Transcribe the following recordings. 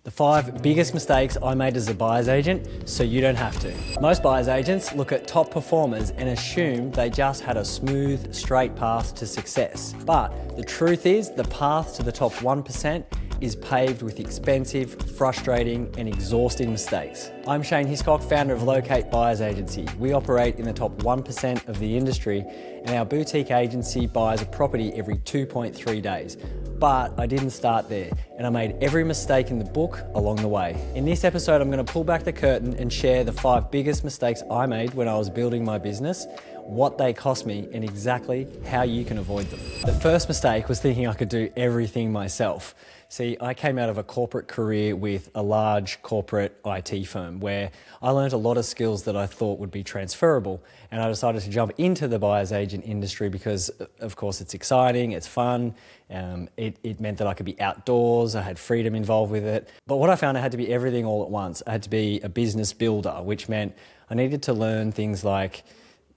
The 5 biggest mistakes I made as a buyer's agent so you don't have to. Most buyer's agents look at top performers and assume they just had a smooth, straight path to success. But the truth is, the path to the top 1% is paved with expensive, frustrating and exhausting mistakes. I'm Shane Hiscock, founder of Locate Buyers Agency. We operate in the top 1% of the industry and our boutique agency buys a property every 2.3 days. But I didn't start there and I made every mistake in the book along the way. In this episode, I'm going to pull back the curtain and share the 5 biggest mistakes I made when I was building my business, what they cost me and exactly how you can avoid them. The first mistake was thinking I could do everything myself. See, I came out of a corporate career with a large corporate IT firm where I learned a lot of skills that I thought would be transferable, and I decided to jump into the buyer's agent industry because, of course, it's exciting, it's fun, it meant that I could be outdoors, I had freedom involved with it. But what I found, I had to be everything all at once. I had to be a business builder, which meant I needed to learn things like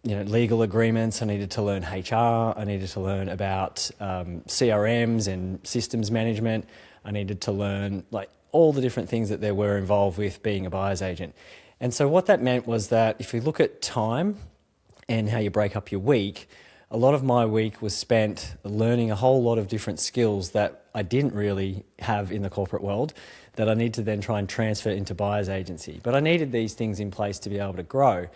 legal agreements, I needed to learn HR, I needed to learn about CRMs and systems management, I needed to learn all the different things that there were involved with being a buyer's agent. And so what that meant was that if you look at time and how you break up your week, a lot of my week was spent learning a whole lot of different skills that I didn't really have in the corporate world that I need to then try and transfer into buyer's agency. But I needed these things in place to be able to grow.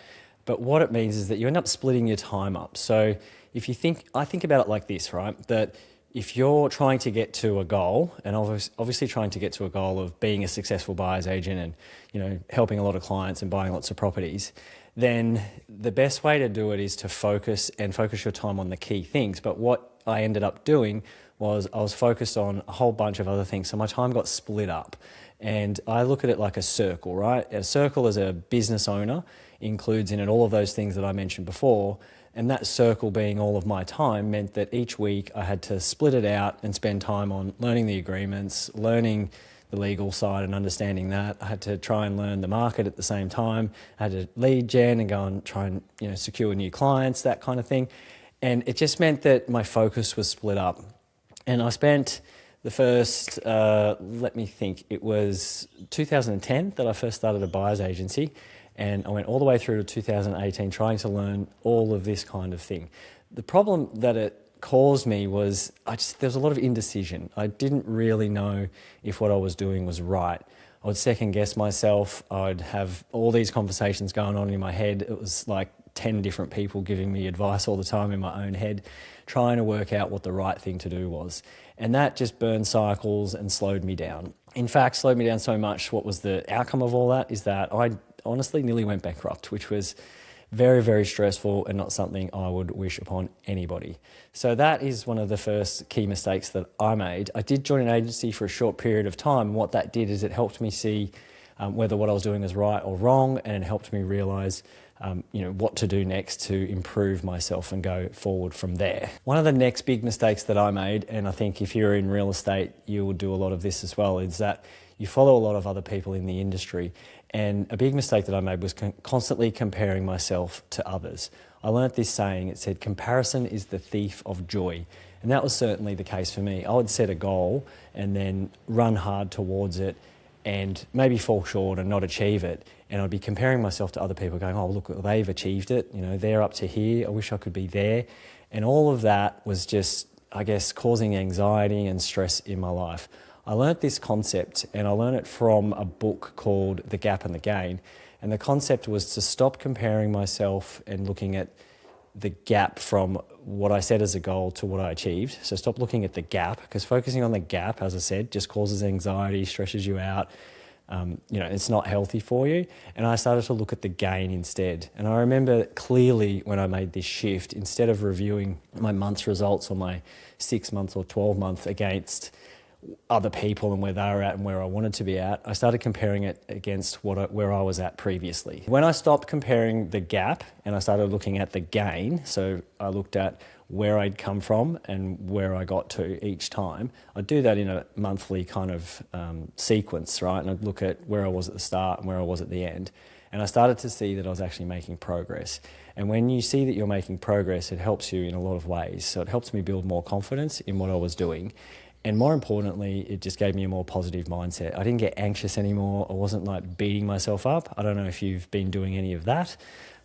But what it means is that you end up splitting your time up. So if you I think about it like this, right? That if you're trying to get to a goal, and obviously trying to get to a goal of being a successful buyer's agent and helping a lot of clients and buying lots of properties, then the best way to do it is to focus your time on the key things. But what I ended up doing was I was focused on a whole bunch of other things. So my time got split up. And I look at it like a circle, right? A circle as a business owner includes in it all of those things that I mentioned before. And that circle being all of my time meant that each week I had to split it out and spend time on learning the agreements, learning the legal side and understanding that. I had to try and learn the market at the same time. I had to lead gen and go and try and secure new clients, that kind of thing. And it just meant that my focus was split up. And I spent the first, let me think, it was 2010 that I first started a buyer's agency, and I went all the way through to 2018 trying to learn all of this kind of thing. The problem that it caused me was there was a lot of indecision. I didn't really know if what I was doing was right. I would second guess myself. I'd have all these conversations going on in my head. It was like 10 different people giving me advice all the time in my own head, trying to work out what the right thing to do was. And that just burned cycles and slowed me down. In fact, slowed me down so much, what was the outcome of all that is that I honestly nearly went bankrupt, which was very, very stressful and not something I would wish upon anybody. So that is one of the first key mistakes that I made. I did join an agency for a short period of time, and what that did is it helped me see whether what I was doing was right or wrong, and it helped me realise what to do next to improve myself and go forward from there. One of the next big mistakes that I made, and I think if you're in real estate, you will do a lot of this as well, is that you follow a lot of other people in the industry. And a big mistake that I made was constantly comparing myself to others. I learnt this saying, it said, comparison is the thief of joy. And that was certainly the case for me. I would set a goal and then run hard towards it and maybe fall short and not achieve it. And I'd be comparing myself to other people going, oh, look, they've achieved it. They're up to here. I wish I could be there. And all of that was just, I guess, causing anxiety and stress in my life. I learnt this concept, and I learned it from a book called The Gap and the Gain. And the concept was to stop comparing myself and looking at the gap from what I set as a goal to what I achieved. So stop looking at the gap, because focusing on the gap, as I said, just causes anxiety, stresses you out. It's not healthy for you. And I started to look at the gain instead. And I remember clearly when I made this shift, instead of reviewing my month's results or my 6 month or 12 month against other people and where they were at and where I wanted to be at, I started comparing it against where I was at previously. When I stopped comparing the gap and I started looking at the gain, so I looked at where I'd come from and where I got to each time, I'd do that in a monthly kind of sequence, right? And I'd look at where I was at the start and where I was at the end. And I started to see that I was actually making progress. And when you see that you're making progress, it helps you in a lot of ways. So it helps me build more confidence in what I was doing. And more importantly, it just gave me a more positive mindset. I didn't get anxious anymore. I wasn't like beating myself up. I don't know if you've been doing any of that,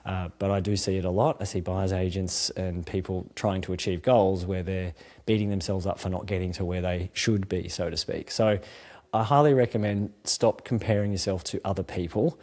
but I do see it a lot. I see buyer's agents and people trying to achieve goals where they're beating themselves up for not getting to where they should be, so to speak. So I highly recommend stop comparing yourself to other people.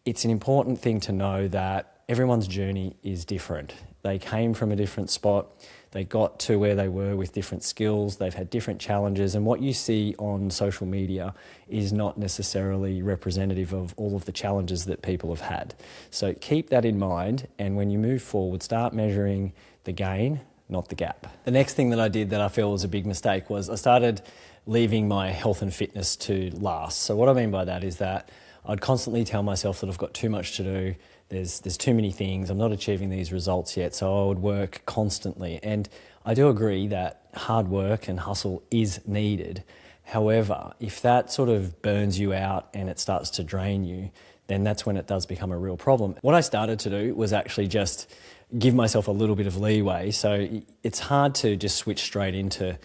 It's an important thing to know that everyone's journey is different. They came from a different spot. They got to where they were with different skills. They've had different challenges. And what you see on social media is not necessarily representative of all of the challenges that people have had. So keep that in mind. And when you move forward, start measuring the gain, not the gap. The next thing that I did that I feel was a big mistake was I started leaving my health and fitness to last. So what I mean by that is that I'd constantly tell myself that I've got too much to do. There's too many things, I'm not achieving these results yet, so I would work constantly. And I do agree that hard work and hustle is needed. However, if that sort of burns you out and it starts to drain you, then that's when it does become a real problem. What I started to do was actually just give myself a little bit of leeway. So it's hard to just switch straight into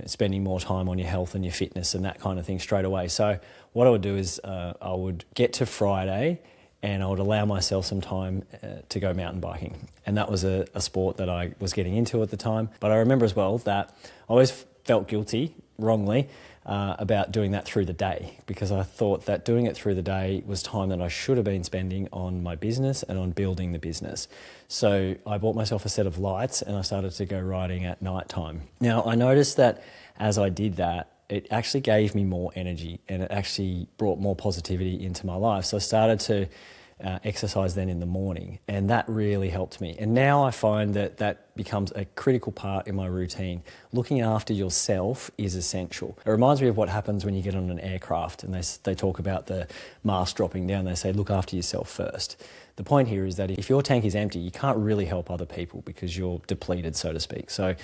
spending more time on your health and your fitness and that kind of thing straight away. So what I would do is I would get to Friday and I would allow myself some time to go mountain biking. And that was a sport that I was getting into at the time. But I remember as well that I always felt guilty, wrongly, about doing that through the day, because I thought that doing it through the day was time that I should have been spending on my business and on building the business. So I bought myself a set of lights and I started to go riding at night time. Now I noticed that as I did that, it actually gave me more energy and it actually brought more positivity into my life. So I started to exercise then in the morning, and that really helped me. And now I find that that becomes a critical part in my routine. Looking after yourself is essential. It reminds me of what happens when you get on an aircraft and they talk about the mask dropping down. They say, look after yourself first. The point here is that if your tank is empty, you can't really help other people because you're depleted, so to speak. So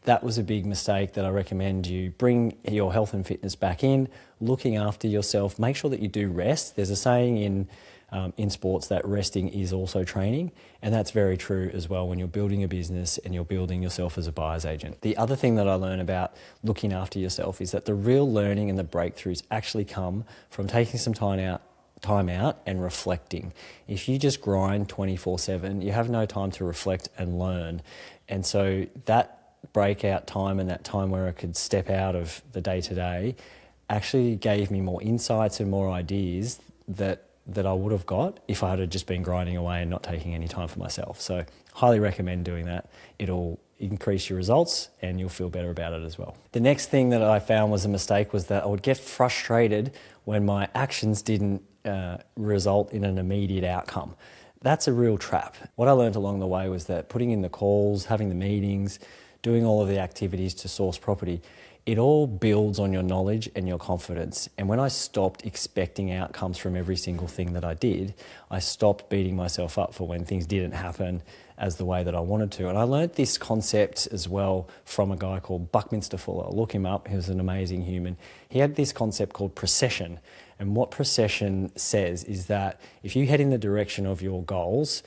that was a big mistake that I recommend you bring your health and fitness back in, looking after yourself. Make sure that you do rest. There's a saying in sports that resting is also training, and that's very true as well when you're building a business and you're building yourself as a buyer's agent. The other thing that I learned about looking after yourself is that the real learning and the breakthroughs actually come from taking some time out and reflecting. If you just grind 24/7, you have no time to reflect and learn. And so that breakout time and that time where I could step out of the day-to-day actually gave me more insights and more ideas that I would have got if I had just been grinding away and not taking any time for myself. So highly recommend doing that. It'll increase your results and you'll feel better about it as well. The next thing that I found was a mistake was that I would get frustrated when my actions didn't result in an immediate outcome. That's a real trap. What I learned along the way was that putting in the calls, having the meetings, doing all of the activities to source property, it all builds on your knowledge and your confidence. And when I stopped expecting outcomes from every single thing that I did, I stopped beating myself up for when things didn't happen as the way that I wanted to. And I learned this concept as well from a guy called Buckminster. Look him up, he was an amazing human. He had this concept called Precession. And what Precession says is that if you head in the direction of your goals,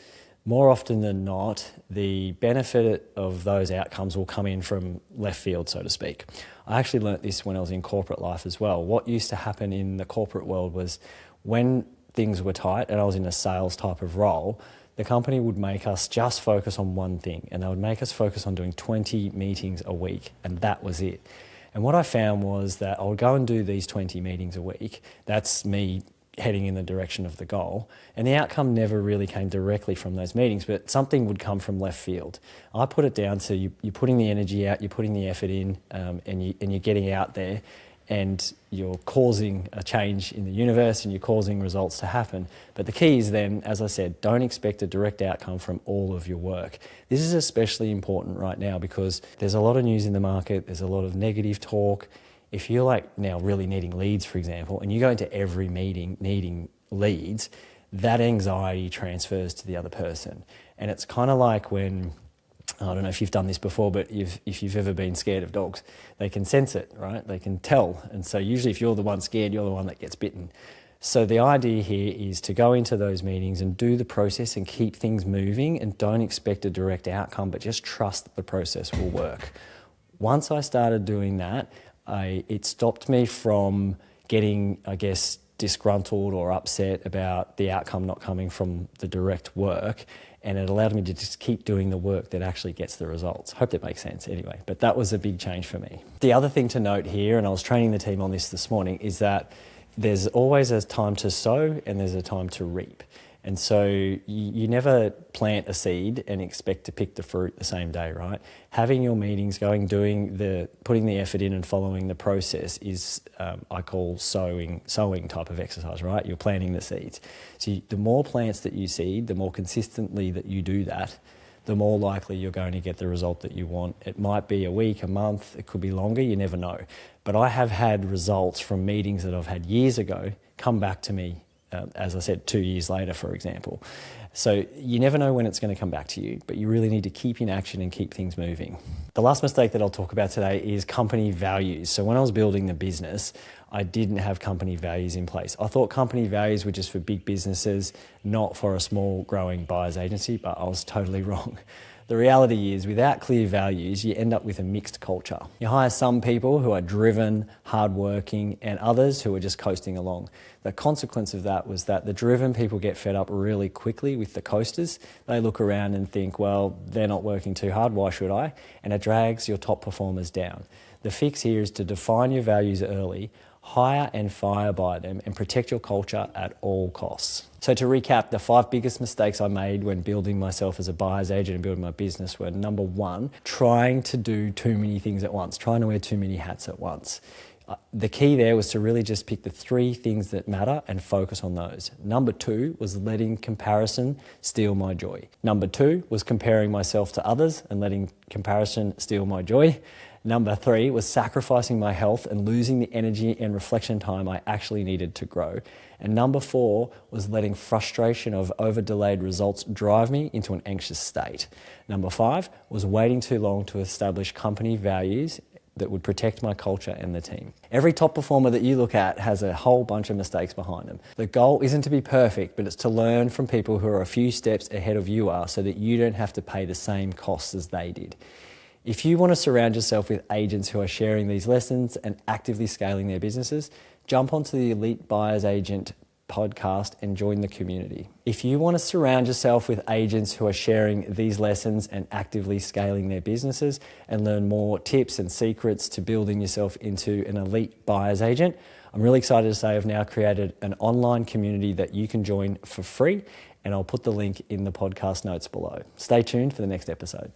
more often than not, the benefit of those outcomes will come in from left field, so to speak. I actually learnt this when I was in corporate life as well. What used to happen in the corporate world was when things were tight and I was in a sales type of role, the company would make us just focus on one thing, and they would make us focus on doing 20 meetings a week, and that was it. And what I found was that I would go and do these 20 meetings a week. That's me heading in the direction of the goal, and the outcome never really came directly from those meetings, but something would come from left field. I put it down to you're putting the energy out, you're putting the effort in, and you're getting out there, and you're causing a change in the universe and you're causing results to happen. But the key is then, as I said, don't expect a direct outcome from all of your work. This is especially important right now because there's a lot of news in the market, there's a lot of negative talk. If you're like now really needing leads, for example, and you go into every meeting needing leads, that anxiety transfers to the other person. And it's kind of like when, I don't know if you've done this before, but if you've ever been scared of dogs, they can sense it, right? They can tell. And so usually if you're the one scared, you're the one that gets bitten. So the idea here is to go into those meetings and do the process and keep things moving, and don't expect a direct outcome, but just trust that the process will work. Once I started doing that, It stopped me from getting, I guess, disgruntled or upset about the outcome not coming from the direct work, and it allowed me to just keep doing the work that actually gets the results. Hope that makes sense anyway, but that was a big change for me. The other thing to note here, and I was training the team on this morning, is that there's always a time to sow and there's a time to reap. And so you never plant a seed and expect to pick the fruit the same day, right? Having your meetings, putting the effort in and following the process is, I call sowing type of exercise, right? You're planting the seeds. So the more plants that you seed, the more consistently that you do that, the more likely you're going to get the result that you want. It might be a week, a month, it could be longer, you never know. But I have had results from meetings that I've had years ago come back to me, as I said, 2 years later, for example. So you never know when it's going to come back to you, but you really need to keep in action and keep things moving. The last mistake that I'll talk about today is company values. So when I was building the business, I didn't have company values in place. I thought company values were just for big businesses, not for a small growing buyer's agency, but I was totally wrong. The reality is, without clear values, you end up with a mixed culture. You hire some people who are driven, hardworking, and others who are just coasting along. The consequence of that was that the driven people get fed up really quickly with the coasters. They look around and think, well, they're not working too hard, why should I? And it drags your top performers down. The fix here is to define your values early, hire and fire by them, and protect your culture at all costs. So to recap, the 5 biggest mistakes I made when building myself as a buyer's agent and building my business were: number 1, trying to do too many things at once, trying to wear too many hats at once. The key there was to really just pick the 3 things that matter and focus on those. Number 2 was letting comparison steal my joy. Number 2 was comparing myself to others and letting comparison steal my joy. Number 3 was sacrificing my health and losing the energy and reflection time I actually needed to grow. And number 4 was letting frustration of over-delayed results drive me into an anxious state. Number 5 was waiting too long to establish company values that would protect my culture and the team. Every top performer that you look at has a whole bunch of mistakes behind them. The goal isn't to be perfect, but it's to learn from people who are a few steps ahead of you are, so that you don't have to pay the same costs as they did. If you want to surround yourself with agents who are sharing these lessons and actively scaling their businesses, jump onto the Elite Buyer's Agent podcast and join the community. If you want to surround yourself with agents who are sharing these lessons and actively scaling their businesses and learn more tips and secrets to building yourself into an elite buyer's agent, I'm really excited to say I've now created an online community that you can join for free, and I'll put the link in the podcast notes below. Stay tuned for the next episode.